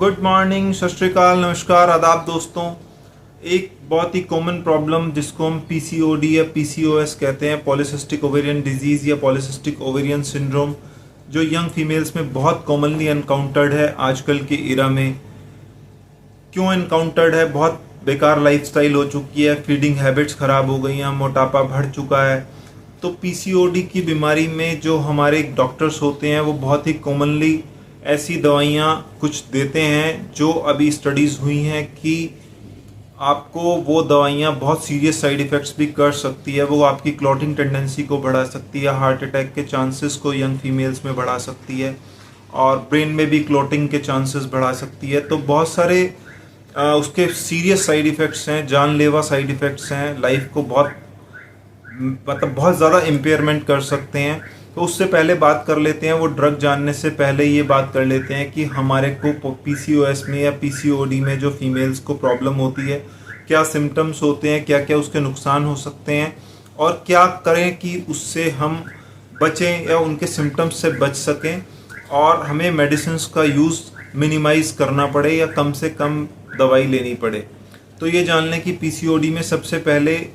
Good morning, सत श्री अकाल, नमस्कार, आदाब दोस्तों। एक बहुत ही कॉमन प्रॉब्लम जिसको हम पीसीओडी या पीसीओएस कहते हैं, पॉलीसिस्टिक ओवेरियन डिजीज़ या पॉलीसिस्टिक ओवेरियन सिंड्रोम, जो यंग फीमेल्स में बहुत कॉमनली एनकाउंटर्ड है आजकल के इरा में। क्यों एनकाउंटर्ड है? बहुत बेकार लाइफस्टाइल हो चुकी है, फीडिंग हैबिट्स ख़राब हो गई हैं, मोटापा बढ़ चुका है। तो पीसीओडी की बीमारी में जो हमारे डॉक्टर्स होते हैं वो बहुत ही कॉमनली ऐसी दवाइयाँ कुछ देते हैं जो अभी स्टडीज़ हुई हैं कि आपको वो दवाइयाँ बहुत सीरियस साइड इफ़ेक्ट्स भी कर सकती है। वो आपकी क्लॉटिंग टेंडेंसी को बढ़ा सकती है, हार्ट अटैक के चांसेस को यंग फीमेल्स में बढ़ा सकती है और ब्रेन में भी क्लॉटिंग के चांसेस बढ़ा सकती है। तो बहुत सारे उसके सीरियस साइड इफ़ेक्ट्स हैं, जानलेवा साइड इफ़ेक्ट्स हैं, लाइफ को बहुत ज़्यादा इम्पेयरमेंट कर सकते हैं। तो उससे पहले बात कर लेते हैं, वो ड्रग जानने से पहले ये बात कर लेते हैं कि हमारे को पीसीओएस में या पीसीओडी में जो फीमेल्स को प्रॉब्लम होती है, क्या सिम्टम्स होते हैं, क्या क्या उसके नुकसान हो सकते हैं और क्या करें कि उससे हम बचें या उनके सिम्टम्स से बच सकें और हमें मेडिसिन्स का यूज़ मिनिमाइज़ करना पड़े या कम से कम दवाई लेनी पड़े। तो ये जान लें कि पीसीओडी में सबसे पहले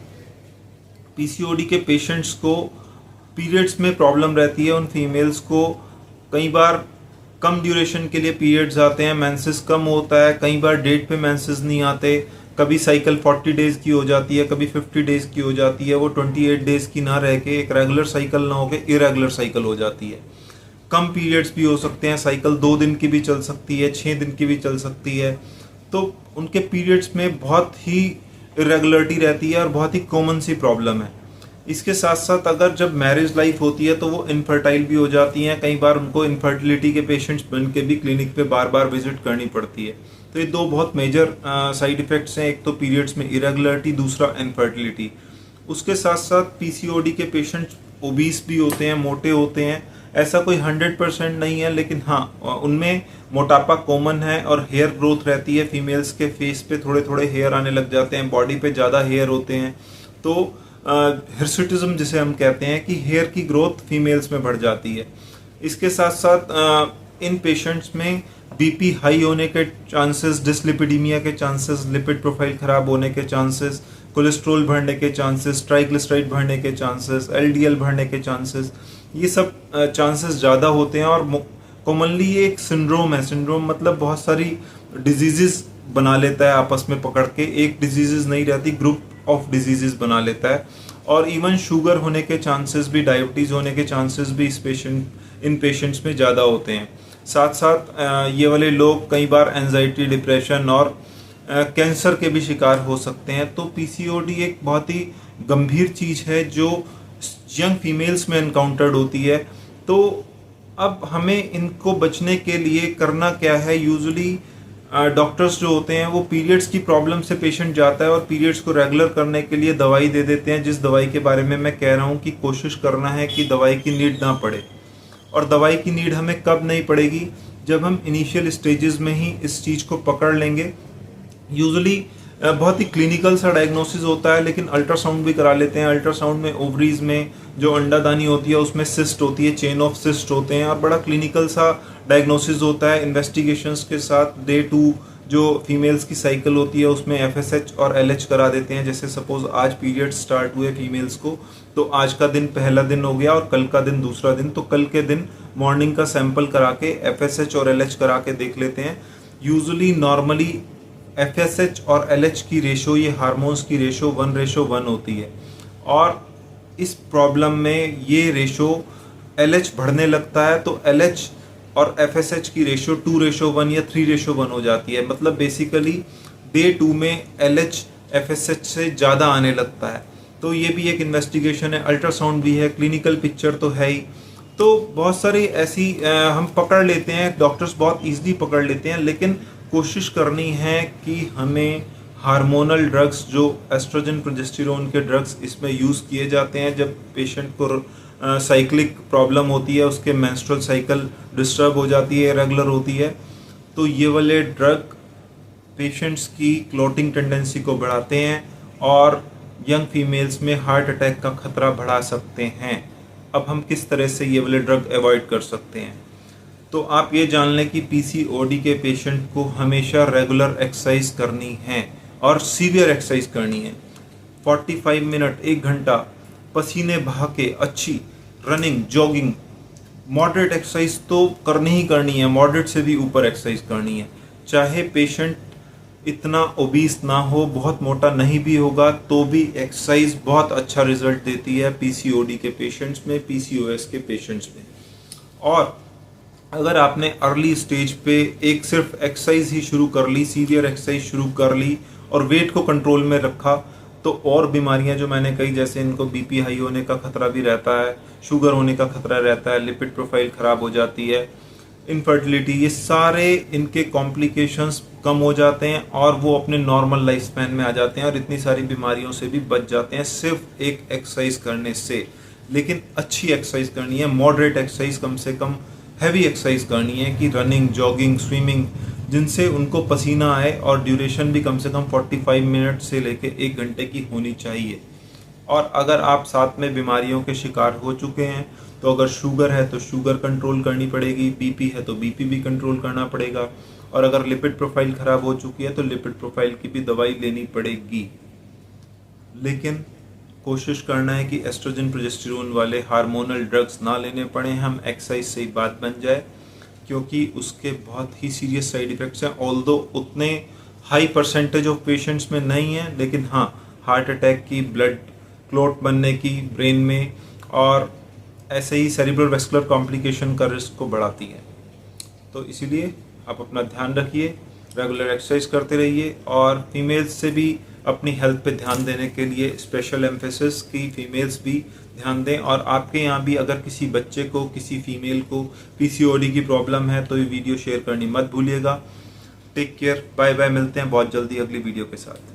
पीसीओडी के पेशेंट्स को पीरियड्स में प्रॉब्लम रहती है। उन फीमेल्स को कई बार कम ड्यूरेशन के लिए पीरियड्स आते हैं, मेंसेस कम होता है, कई बार डेट पे मेंसेस नहीं आते, कभी साइकिल 40 डेज़ की हो जाती है, कभी 50 डेज़ की हो जाती है, वो 28 डेज़ की ना रह के एक रेगुलर साइकिल ना हो के इरेगुलर साइकिल हो जाती है। कम पीरियड्स भी हो सकते हैं, साइकिल 2 दिन की भी चल सकती है, 6 दिन की भी चल सकती है। तो उनके पीरियड्स में बहुत ही इरेगुलरिटी रहती है और बहुत ही कॉमन सी प्रॉब्लम है। इसके साथ साथ अगर जब मैरिज लाइफ होती है तो वो इनफर्टाइल भी हो जाती हैं, कई बार उनको इनफर्टिलिटी के पेशेंट्स बन के भी क्लिनिक पे बार बार विजिट करनी पड़ती है। तो ये दो बहुत मेजर साइड इफ़ेक्ट्स हैं, एक तो पीरियड्स में इरेगुलरिटी, दूसरा इनफर्टिलिटी। उसके साथ साथ पीसीओडी के पेशेंट्स ओबीस भी होते हैं, मोटे होते हैं। ऐसा कोई 100% नहीं है, लेकिन हाँ उनमें मोटापा कॉमन है और हेयर ग्रोथ रहती है। फीमेल्स के फेस पे थोड़े थोड़े हेयर आने लग जाते हैं, बॉडी पे ज़्यादा हेयर होते हैं। तो हिर्सुटिज्म जिसे हम कहते हैं कि हेयर की ग्रोथ फीमेल्स में बढ़ जाती है। इसके साथ साथ इन पेशेंट्स में बीपी हाई होने के चांसेस, डिसलिपिडीमिया के चांसेस, लिपिड प्रोफाइल खराब होने के चांसेस, कोलेस्ट्रॉल बढ़ने के चांसेस, ट्राइग्लिसराइड बढ़ने के चांसेस, एलडीएल बढ़ने के चांसेस, ये सब चांसेस ज़्यादा होते हैं। और कॉमनली ये एक सिंड्रोम है। सिंड्रोम मतलब बहुत सारी डिजीज़ बना लेता है आपस में पकड़ के, एक डिजीज़ नहीं रहती, ग्रुप ऑफ डिजीज़ बना लेता है। और इवन शुगर होने के चांसेस भी, डायबिटीज़ होने के चांसेस भी इन पेशेंट्स में ज़्यादा होते हैं। साथ साथ ये वाले लोग कई बार एंजाइटी, डिप्रेशन और कैंसर के भी शिकार हो सकते हैं। तो पीसीओडी एक बहुत ही गंभीर चीज़ है जो यंग फीमेल्स में एनकाउंटर्ड होती है। तो अब हमें इनको बचने के लिए करना क्या है? यूजुअली डॉक्टर्स जो होते हैं वो पीरियड्स की प्रॉब्लम से पेशेंट जाता है और पीरियड्स को रेगुलर करने के लिए दवाई दे देते हैं, जिस दवाई के बारे में मैं कह रहा हूँ कि कोशिश करना है कि दवाई की नीड ना पड़े। और दवाई की नीड हमें कब नहीं पड़ेगी? जब हम इनिशियल स्टेजेस में ही इस चीज़ को पकड़ लेंगे। यूजुअली बहुत ही क्लिनिकल सा डायग्नोसिस होता है, लेकिन अल्ट्रासाउंड भी करा लेते हैं। अल्ट्रासाउंड में ओवरीज में जो अंडादानी होती है उसमें सिस्ट होती है, चेन ऑफ सिस्ट होते हैं और बड़ा क्लिनिकल सा डायग्नोसिस होता है। इन्वेस्टिगेशंस के साथ डे 2 जो फीमेल्स की साइकिल होती है उसमें एफएसएच और एलएच करा देते हैं। जैसे सपोज आज पीरियड स्टार्ट हुए फीमेल्स को, तो आज का दिन पहला दिन हो गया और कल का दिन दूसरा दिन, तो कल के दिन मॉर्निंग का सैंपल करा के एफएसएच और एलएच करा के देख लेते हैं। यूजुअली नॉर्मली एफएसएच और एलएच की रेशो, ये हार्मोन्स की रेशो 1:1 होती है और इस प्रॉब्लम में ये रेशो एलएच बढ़ने लगता है तो एलएच और एफएसएच की रेशो 2:1 या 3:1 हो जाती है। मतलब बेसिकली डे 2 में एलएच एफएसएच से ज़्यादा आने लगता है। तो ये भी एक इन्वेस्टिगेशन है। अल्ट्रासाउंड भी है, क्लिनिकल पिक्चर तो है ही। तो बहुत सारी ऐसी हम पकड़ लेते हैं, डॉक्टर्स बहुत ईजिली पकड़ लेते हैं, लेकिन कोशिश करनी है कि हमें हार्मोनल ड्रग्स, जो एस्ट्रोजन प्रोजेस्टेरोन के ड्रग्स इसमें यूज़ किए जाते हैं जब पेशेंट को साइक्लिक प्रॉब्लम होती है, उसके मेंस्ट्रुअल साइकिल डिस्टर्ब हो जाती है, इरेगुलर होती है, तो ये वाले ड्रग पेशेंट्स की क्लॉटिंग टेंडेंसी को बढ़ाते हैं और यंग फीमेल्स में हार्ट अटैक का खतरा बढ़ा सकते हैं। अब हम किस तरह से ये वाले ड्रग अवॉइड कर सकते हैं? तो आप ये जान लें कि पीसीओडी के पेशेंट को हमेशा रेगुलर एक्सरसाइज करनी है और सीवियर एक्सरसाइज करनी है। 45 मिनट 1 घंटा पसीने बहा के अच्छी रनिंग, जॉगिंग, मॉडरेट एक्सरसाइज तो करनी ही करनी है, मॉडरेट से भी ऊपर एक्सरसाइज करनी है। चाहे पेशेंट इतना ओबीस ना हो, बहुत मोटा नहीं भी होगा, तो भी एक्सरसाइज बहुत अच्छा रिजल्ट देती है पीसीओडी के पेशेंट्स में, पीसीओएस के पेशेंट्स में। और अगर आपने अर्ली स्टेज पे एक सिर्फ एक्सरसाइज ही शुरू कर ली, सीवियर एक्सरसाइज शुरू कर ली और वेट को कंट्रोल में रखा, तो और बीमारियां जो मैंने कही, जैसे इनको बीपी हाई होने का खतरा भी रहता है, शुगर होने का खतरा रहता है, लिपिड प्रोफाइल खराब हो जाती है, इनफर्टिलिटी, ये सारे इनके कॉम्प्लिकेशंस कम हो जाते हैं और वो अपने नॉर्मल लाइफ स्पैन में आ जाते हैं और इतनी सारी बीमारियों से भी बच जाते हैं सिर्फ एक एक्सरसाइज करने से। लेकिन अच्छी एक्सरसाइज करनी है, मॉडरेट एक्सरसाइज, कम से कम हैवी एक्सरसाइज करनी है कि रनिंग, जॉगिंग, स्विमिंग, जिनसे उनको पसीना आए और ड्यूरेशन भी कम से कम 45 मिनट से लेके 1 घंटे की होनी चाहिए। और अगर आप साथ में बीमारियों के शिकार हो चुके हैं, तो अगर शुगर है तो शुगर कंट्रोल करनी पड़ेगी, बीपी है तो बीपी भी कंट्रोल करना पड़ेगा, और अगर लिपिड प्रोफाइल खराब हो चुकी है तो लिपिड प्रोफाइल की भी दवाई लेनी पड़ेगी। लेकिन कोशिश करना है कि एस्ट्रोजन, प्रोजेस्टेरोन वाले हार्मोनल ड्रग्स ना लेने पड़े, हम एक्सरसाइज से ही बात बन जाए, क्योंकि उसके बहुत ही सीरियस साइड इफेक्ट्स हैं। ऑल्दो उतने हाई परसेंटेज ऑफ पेशेंट्स में नहीं है, लेकिन हाँ, हार्ट अटैक की, ब्लड क्लॉट बनने की ब्रेन में, और ऐसे ही सेरिब्रल वैस्कुलर कॉम्प्लिकेशन का रिस्क को बढ़ाती है। तो इसीलिए आप अपना ध्यान रखिए, रेगुलर एक्सरसाइज करते रहिए, और फीमेल्स से भी अपनी हेल्थ पे ध्यान देने के लिए स्पेशल एम्फेसिस की फीमेल्स भी ध्यान दें। और आपके यहाँ भी अगर किसी बच्चे को, किसी फीमेल को पीसीओडी की प्रॉब्लम है तो ये वीडियो शेयर करनी मत भूलिएगा। टेक केयर, बाय बाय, मिलते हैं बहुत जल्दी अगली वीडियो के साथ।